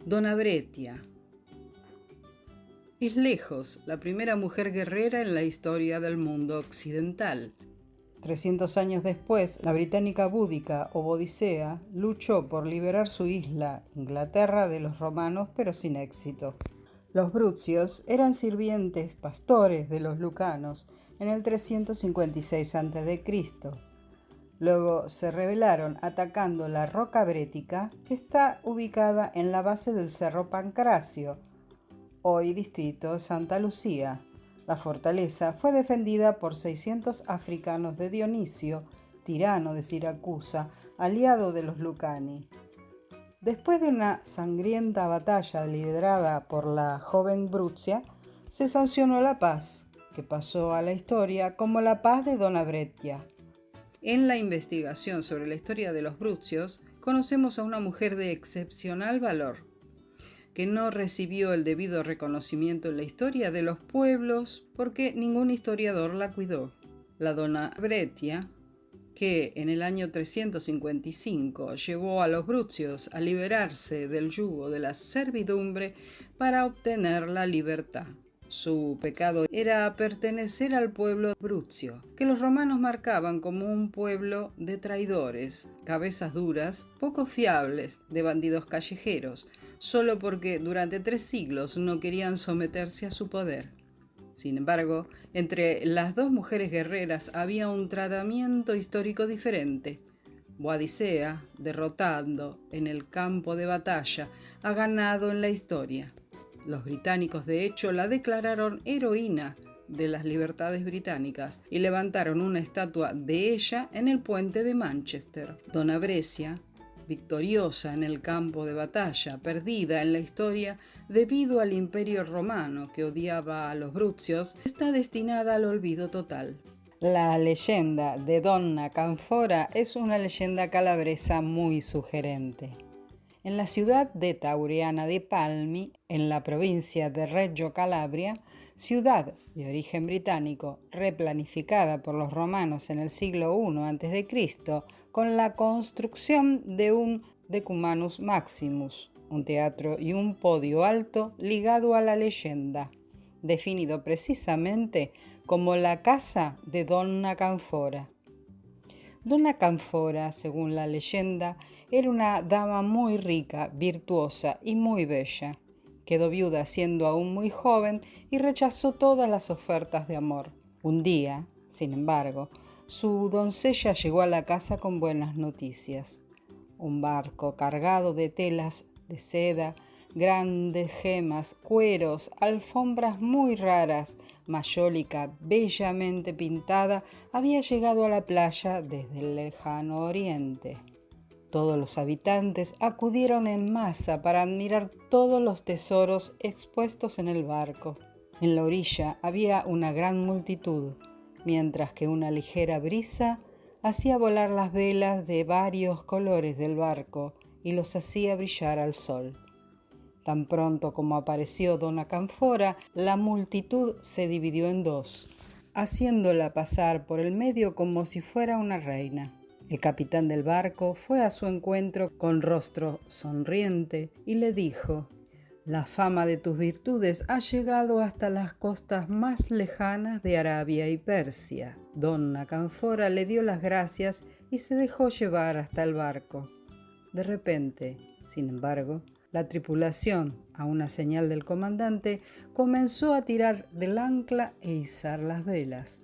Donna Brettia. Es lejos la primera mujer guerrera en la historia del mundo occidental. 300 años después, la británica Boudica o Bodicea luchó por liberar su isla, Inglaterra, de los romanos, pero sin éxito. Los brucios eran sirvientes pastores de los lucanos en el 356 a.C. Luego se rebelaron atacando la Roca Brética, que está ubicada en la base del Cerro Pancracio, hoy distrito Santa Lucía. La fortaleza fue defendida por 600 africanos de Dionisio, tirano de Siracusa, aliado de los Lucani. Después de una sangrienta batalla liderada por la joven Brucia, se sancionó la paz, que pasó a la historia como la paz de Donna Brettia. En la investigación sobre la historia de los brucios, conocemos a una mujer de excepcional valor, que no recibió el debido reconocimiento en la historia de los pueblos porque ningún historiador la cuidó. La Donna Brettia, que en el año 355 llevó a los brucios a liberarse del yugo de la servidumbre para obtener la libertad. Su pecado era pertenecer al pueblo brucio, que los romanos marcaban como un pueblo de traidores, cabezas duras, poco fiables, de bandidos callejeros, solo porque durante 3 siglos no querían someterse a su poder. Sin embargo, entre las dos mujeres guerreras había un tratamiento histórico diferente. Boadicea, derrotando en el campo de batalla, ha ganado en la historia. Los británicos, de hecho, la declararon heroína de las libertades británicas y levantaron una estatua de ella en el puente de Manchester. Donna Brettia, victoriosa en el campo de batalla, perdida en la historia debido al Imperio Romano que odiaba a los brucios, está destinada al olvido total. La leyenda de Donna Canfora es una leyenda calabresa muy sugerente. En la ciudad de Tauriana de Palmi, en la provincia de Reggio Calabria, ciudad de origen británico replanificada por los romanos en el siglo I a.C., con la construcción de un Decumanus Maximus, un teatro y un podio alto ligado a la leyenda, definido precisamente como la casa de Donna Canfora. Donna Canfora, según la leyenda, era una dama muy rica, virtuosa y muy bella. Quedó viuda siendo aún muy joven y rechazó todas las ofertas de amor. Un día, sin embargo, su doncella llegó a la casa con buenas noticias. Un barco cargado de telas de seda, grandes gemas, cueros, alfombras muy raras, mayólica bellamente pintada, había llegado a la playa desde el lejano oriente. Todos los habitantes acudieron en masa para admirar todos los tesoros expuestos en el barco. En la orilla había una gran multitud, mientras que una ligera brisa hacía volar las velas de varios colores del barco y los hacía brillar al sol. Tan pronto como apareció Donna Canfora, la multitud se dividió en dos, haciéndola pasar por el medio como si fuera una reina. El capitán del barco fue a su encuentro con rostro sonriente y le dijo: «La fama de tus virtudes ha llegado hasta las costas más lejanas de Arabia y Persia». Donna Canfora le dio las gracias y se dejó llevar hasta el barco. De repente, sin embargo, la tripulación, a una señal del comandante, comenzó a tirar del ancla e izar las velas.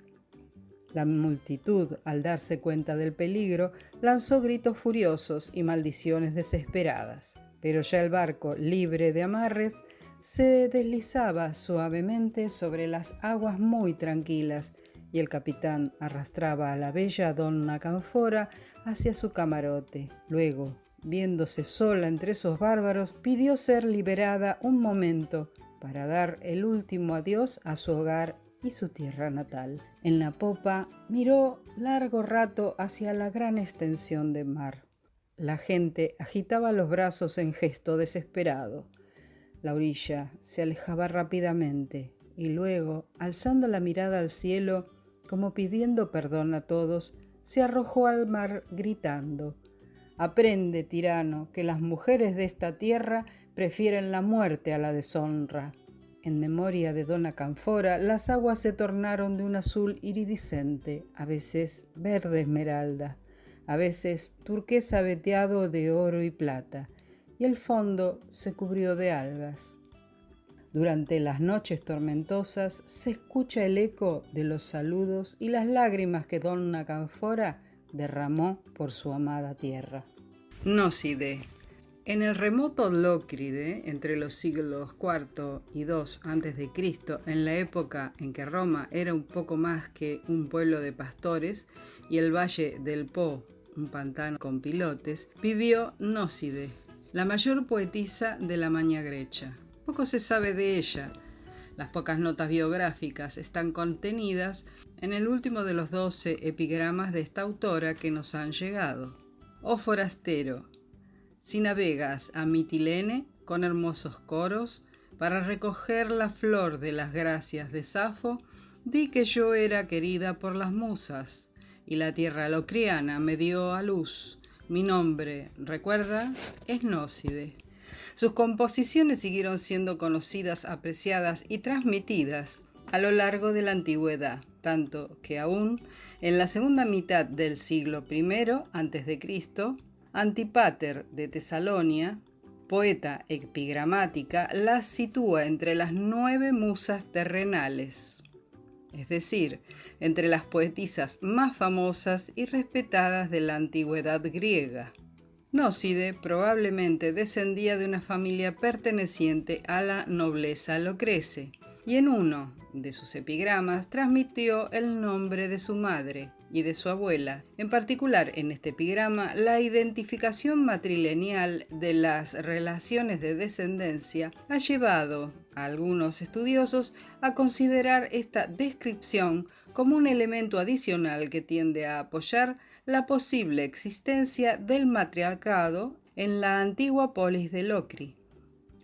La multitud, al darse cuenta del peligro, lanzó gritos furiosos y maldiciones desesperadas. Pero ya el barco, libre de amarres, se deslizaba suavemente sobre las aguas muy tranquilas y el capitán arrastraba a la bella Donna Canfora hacia su camarote. Luego, viéndose sola entre esos bárbaros, pidió ser liberada un momento para dar el último adiós a su hogar y su tierra natal. En la popa miró largo rato hacia la gran extensión de mar. La gente agitaba los brazos en gesto desesperado. La orilla se alejaba rápidamente y luego, alzando la mirada al cielo, como pidiendo perdón a todos, se arrojó al mar gritando: Aprende, tirano, que las mujeres de esta tierra prefieren la muerte a la deshonra. En memoria de Dona Canfora, las aguas se tornaron de un azul iridiscente, a veces verde esmeralda, a veces turquesa veteado de oro y plata, y el fondo se cubrió de algas. Durante las noches tormentosas se escucha el eco de los saludos y las lágrimas que Dona Canfora derramó por su amada tierra. Nóside. En el remoto Lócride, entre los siglos IV y II a.C., en la época en que Roma era un poco más que un pueblo de pastores y el valle del Po un pantano con pilotes, vivió Nóside, la mayor poetisa de la Magna Grecia. Poco se sabe de ella. Las pocas notas biográficas están contenidas en el último de los 12 epigramas de esta autora que nos han llegado. Oh forastero, si navegas a Mitilene con hermosos coros para recoger la flor de las gracias de Safo, di que yo era querida por las musas y la tierra locriana me dio a luz. Mi nombre, recuerda, es Nóside. Sus composiciones siguieron siendo conocidas, apreciadas y transmitidas a lo largo de la antigüedad, tanto que aún en la segunda mitad del siglo I a.C., Antípater de Tesalonia, poeta epigramática, las sitúa entre las 9 musas terrenales, es decir, entre las poetisas más famosas y respetadas de la antigüedad griega. Nóside probablemente descendía de una familia perteneciente a la nobleza locrece, y en uno de sus epigramas transmitió el nombre de su madre y de su abuela. En particular, en este epigrama, la identificación matrilineal de las relaciones de descendencia ha llevado a algunos estudiosos a considerar esta descripción como un elemento adicional que tiende a apoyar la posible existencia del matriarcado en la antigua polis de Locri,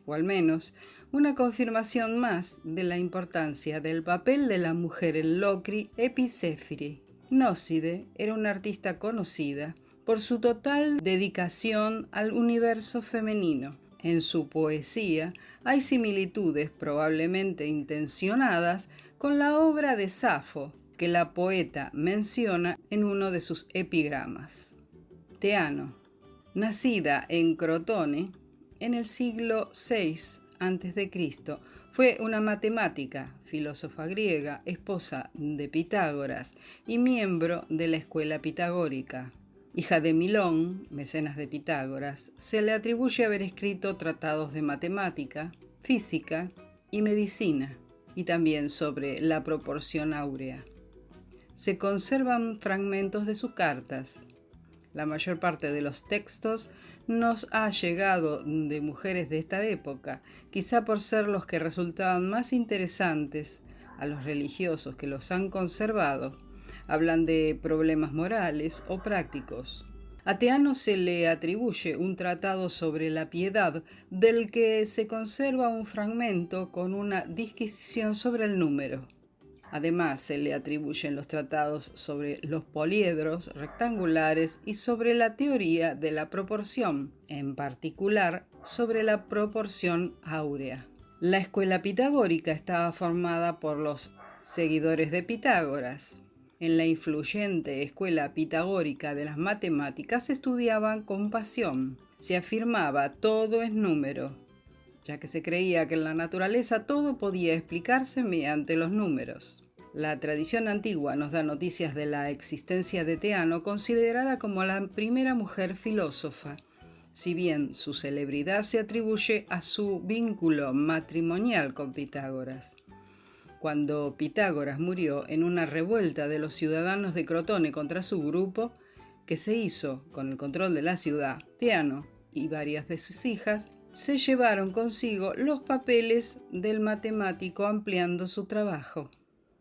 o al menos una confirmación más de la importancia del papel de la mujer en Locri Episéfiri. Nóside era una artista conocida por su total dedicación al universo femenino. En su poesía hay similitudes probablemente intencionadas con la obra de Safo, que la poeta menciona en uno de sus epigramas. Teano, nacida en Crotone en el siglo VI a.C., fue una matemática, filósofa griega, esposa de Pitágoras y miembro de la escuela pitagórica. Hija de Milón, mecenas de Pitágoras, se le atribuye haber escrito tratados de matemática, física y medicina, y también sobre la proporción áurea. Se conservan fragmentos de sus cartas. La mayor parte de los textos nos ha llegado de mujeres de esta época, quizá por ser los que resultaban más interesantes a los religiosos que los han conservado. Hablan de problemas morales o prácticos. A Teano se le atribuye un tratado sobre la piedad, del que se conserva un fragmento con una disquisición sobre el número. Además, se le atribuyen los tratados sobre los poliedros rectangulares y sobre la teoría de la proporción, en particular sobre la proporción áurea. La escuela pitagórica estaba formada por los seguidores de Pitágoras. En la influyente escuela pitagórica de las matemáticas se estudiaban con pasión. Se afirmaba todo es número, ya que se creía que en la naturaleza todo podía explicarse mediante los números. La tradición antigua nos da noticias de la existencia de Teano, considerada como la primera mujer filósofa, si bien su celebridad se atribuye a su vínculo matrimonial con Pitágoras. Cuando Pitágoras murió en una revuelta de los ciudadanos de Crotone contra su grupo, que se hizo con el control de la ciudad, Teano y varias de sus hijas se llevaron consigo los papeles del matemático ampliando su trabajo.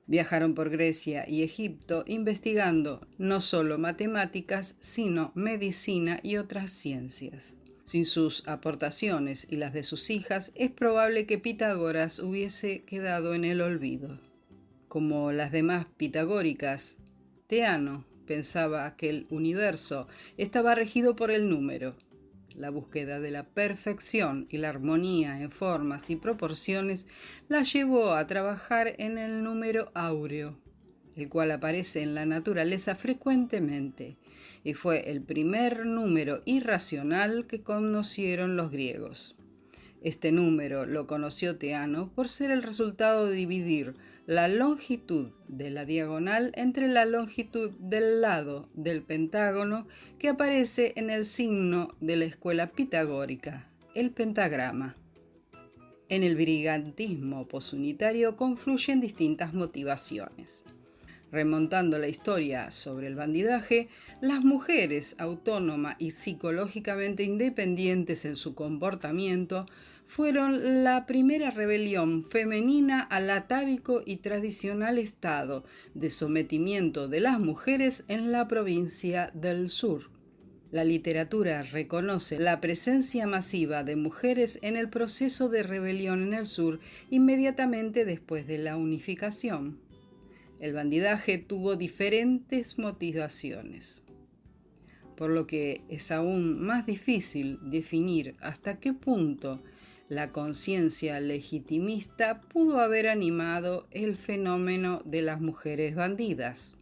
Viajaron por Grecia y Egipto investigando no solo matemáticas, sino medicina y otras ciencias. Sin sus aportaciones y las de sus hijas, es probable que Pitágoras hubiese quedado en el olvido. Como las demás pitagóricas, Teano pensaba que el universo estaba regido por el número. La búsqueda de la perfección y la armonía en formas y proporciones la llevó a trabajar en el número áureo, el cual aparece en la naturaleza frecuentemente, y fue el primer número irracional que conocieron los griegos. Este número lo conoció Teano por ser el resultado de dividir la longitud de la diagonal entre la longitud del lado del pentágono que aparece en el signo de la escuela pitagórica, el pentagrama. En el brigantismo posunitario confluyen distintas motivaciones. Remontando la historia sobre el bandidaje, las mujeres autónomas y psicológicamente independientes en su comportamiento fueron la primera rebelión femenina al atávico y tradicional estado de sometimiento de las mujeres en la provincia del sur. La literatura reconoce la presencia masiva de mujeres en el proceso de rebelión en el sur inmediatamente después de la unificación. El bandidaje tuvo diferentes motivaciones, por lo que es aún más difícil definir hasta qué punto la conciencia legitimista pudo haber animado el fenómeno de las mujeres bandidas.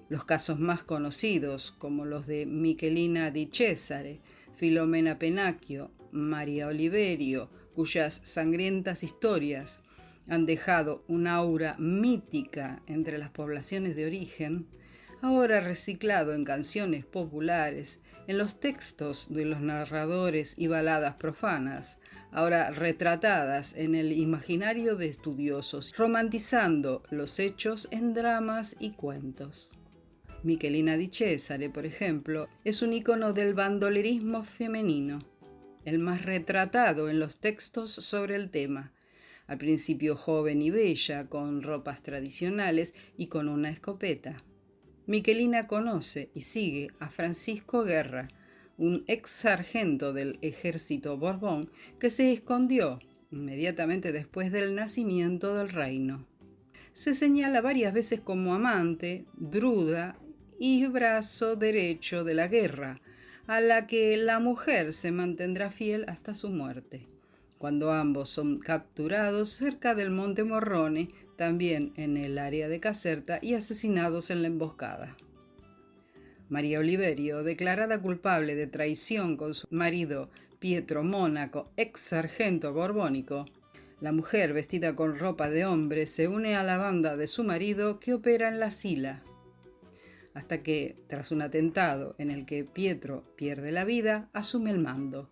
Los casos más conocidos, como los de Michelina di Cesare, Filomena Pennacchio, María Oliverio, cuyas sangrientas historias han dejado un aura mítica entre las poblaciones de origen, ahora reciclado en canciones populares, en los textos de los narradores y baladas profanas, ahora retratadas en el imaginario de estudiosos, romantizando los hechos en dramas y cuentos. Michelina di Cesare, por ejemplo, es un icono del bandolerismo femenino, el más retratado en los textos sobre el tema. Al principio joven y bella, con ropas tradicionales y con una escopeta. Michelina conoce y sigue a Francisco Guerra, un ex sargento del ejército Borbón que se escondió inmediatamente después del nacimiento del reino. Se señala varias veces como amante, druda y brazo derecho de la guerra, a la que la mujer se mantendrá fiel hasta su muerte, cuando ambos son capturados cerca del Monte Morrone, también en el área de Caserta, y asesinados en la emboscada. María Oliverio, declarada culpable de traición con su marido Pietro Mónaco, ex sargento borbónico, la mujer vestida con ropa de hombre se une a la banda de su marido que opera en la Sila, hasta que, tras un atentado en el que Pietro pierde la vida, asume el mando.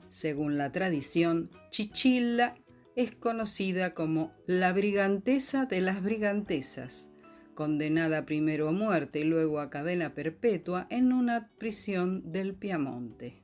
Según la tradición, Chichilla es conocida como la brigantesa de las brigantesas, condenada primero a muerte y luego a cadena perpetua en una prisión del Piamonte.